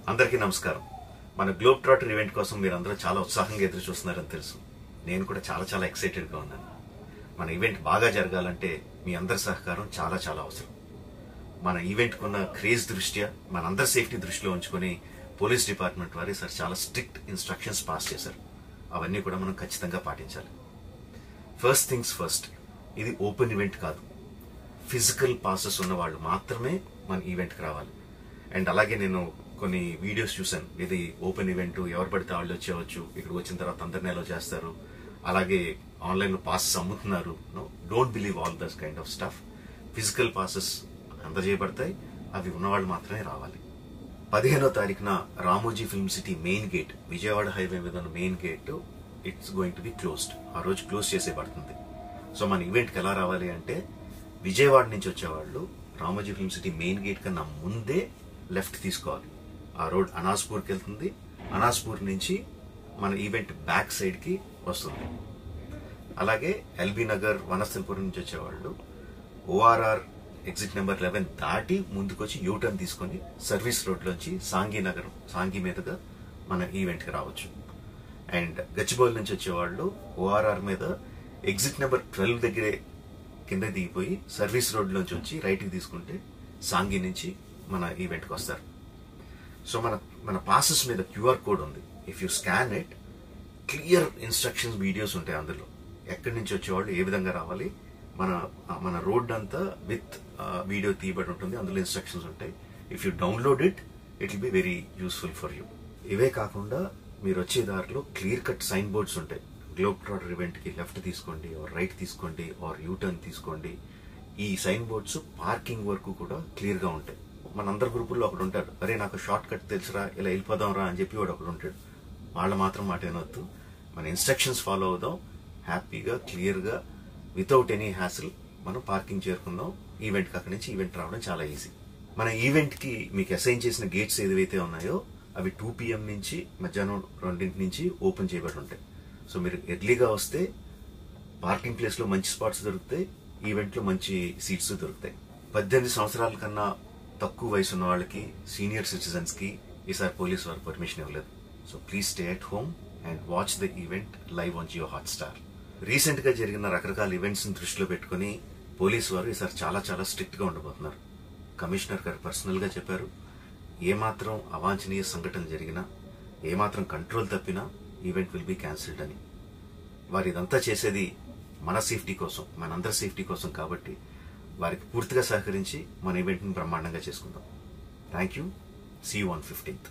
అందరికీ నమస్కారం. మన గ్లోబ్ ట్రాటర్ ఈవెంట్ కోసం మీరందరూ చాలా ఉత్సాహంగా ఎదురు చూస్తున్నారని తెలుసు. నేను కూడా చాలా ఎక్సైటెడ్గా ఉన్నాను. మన ఈవెంట్ బాగా జరగాలంటే మీ అందరి సహకారం చాలా అవసరం. మన ఈవెంట్కి ఉన్న క్రేజ్ దృష్ట్యా మనందరి సేఫ్టీ దృష్టిలో ఉంచుకొని పోలీస్ డిపార్ట్మెంట్ వారు సార్ చాలా స్ట్రిక్ట్ ఇన్స్ట్రక్షన్స్ పాస్ చేశారు. అవన్నీ కూడా మనం ఖచ్చితంగా పాటించాలి. ఫస్ట్ థింగ్స్ ఫస్ట్, ఇది ఓపెన్ ఈవెంట్ కాదు. ఫిజికల్ పాసెస్ ఉన్న వాళ్ళు మాత్రమే మన ఈవెంట్కి రావాలి. అండ్ అలాగే నేను కొన్ని వీడియోస్ చూశాను, ఇది ఓపెన్ ఈవెంట్, ఎవరు పడితే వాళ్ళు వచ్చేవచ్చు, ఇక్కడికి వచ్చిన తర్వాత అందరినీ అలో చేస్తారు, అలాగే ఆన్లైన్లో పాసెస్ అమ్ముతున్నారు. Don't believe all this kind of stuff. Physical passes అందజేయబడతాయి, అవి ఉన్నవాళ్ళు మాత్రమే రావాలి. 15వ తారీఖున Ramoji film city main gate, Vijayawada highway మీద ఉన్న main gate it's going to be closed. ఆ రోజు క్లోజ్ చేసేయబడుతుంది. సో మన ఈవెంట్కి ఎలా రావాలి అంటే, విజయవాడ నుంచి వచ్చేవాళ్ళు Ramoji film city main gate కన్నా ముందే లెఫ్ట్ తీసుకోవాలి. ఆ రోడ్ అనాస్పూర్కి వెళ్తుంది. అనాస్పూర్ నుంచి మన ఈవెంట్ బ్యాక్ సైడ్కి వస్తుంది. అలాగే ఎల్బీ నగర్, వనస్థలపురం నుంచి వచ్చేవాళ్ళు ఓఆర్ఆర్ ఎగ్జిట్ నెంబర్ 11 దాటి ముందుకొచ్చి యూటర్న్ తీసుకొని సర్వీస్ రోడ్లోంచి సాంఘీ మీదుగా మన ఈవెంట్కి రావచ్చు. అండ్ గచ్చిబౌలి నుంచి వచ్చేవాళ్ళు ఓఆర్ఆర్ మీద ఎగ్జిట్ నెంబర్ 12 దగ్గరే కింద దిగిపోయి సర్వీస్ రోడ్లోంచి వచ్చి రైట్కి తీసుకుంటే సాంఘీ నుంచి మన ఈవెంట్కి వస్తారు. సో మన పాసెస్ మీద క్యూఆర్ కోడ్ ఉంది. If you scan it, clear instructions videos ఉంటాయి అందులో. ఎక్కడి నుంచి వచ్చేవాళ్ళు ఏ విధంగా రావాలి, మన రోడ్ అంతా విత్ వీడియో తీయబడి ఉంటుంది. అందులో ఇన్స్ట్రక్షన్స్ ఉంటాయి. If you download it will be very useful for you. ఇవే కాకుండా మీరు వచ్చే దారిలో క్లియర్ కట్ సైన్ బోర్డ్స్ ఉంటాయి. గ్లోబ్ ట్రాటర్ ఈవెంట్కి లెఫ్ట్ తీసుకోండి, ఆర్ రైట్ తీసుకోండి, ఆర్ యూటర్న్ తీసుకోండి. ఈ సైన్ బోర్డ్స్ పార్కింగ్ వరకు కూడా క్లియర్గా ఉంటాయి. మనందరి గ్రూపుల్లో ఒకడు ఉంటాడు, అరే నాకు షార్ట్ కట్ తెలుసురా, ఇలా వెళ్ళిపోదాం రా అని చెప్పి వాడు ఒకడు ఉంటాడు. వాళ్ళ మాత్రం మాట వినొద్దు. మన ఇన్స్ట్రక్షన్స్ ఫాలో అవుదాం. హ్యాపీగా క్లియర్గా వితౌట్ ఎనీ హ్యాసిల్ మనం పార్కింగ్ చేరుకుందాం. ఈవెంట్కి అక్కడి నుంచి ఈవెంట్ రావడం చాలా ఈజీ. మన ఈవెంట్కి మీకు అసైన్ చేసిన గేట్స్ ఏదైతే ఉన్నాయో అవి 2 PM నుంచి మధ్యాహ్నం 2 నుంచి ఓపెన్ చేయబడి ఉంటాయి. సో మీరు ఎర్లీగా వస్తే పార్కింగ్ ప్లేస్లో మంచి స్పాట్స్ దొరుకుతాయి, ఈవెంట్లో మంచి సీట్స్ దొరుకుతాయి. 18 సంవత్సరాల కన్నా తక్కువ వయసు ఉన్న వాళ్ళకి, సీనియర్ సిటిజన్స్కి ఈసారి పోలీసు వారు పర్మిషన్ ఇవ్వలేదు. So please stay at home and watch the event live on Jio Hotstar. రీసెంట్గా జరిగిన రకరకాల ఈవెంట్స్ని దృష్టిలో పెట్టుకుని పోలీసు వారు ఈసారి చాలా స్ట్రిక్ట్గా ఉండబోతున్నారు. కమిషనర్ గారు పర్సనల్గా చెప్పారు, ఏమాత్రం అవాంఛనీయ సంఘటనలు జరిగినా, ఏమాత్రం కంట్రోల్ తప్పినా ఈవెంట్ విల్ బీ క్యాన్సిల్డ్ అని. వారు ఇదంతా చేసేది మన సేఫ్టీ కోసం, మనందరి సేఫ్టీ కోసం. కాబట్టి వారికి పూర్తిగా సహకరించి మన ఈవెంట్ని బ్రహ్మాండంగా చేసుకుందాం. Thank you. See you on 15th.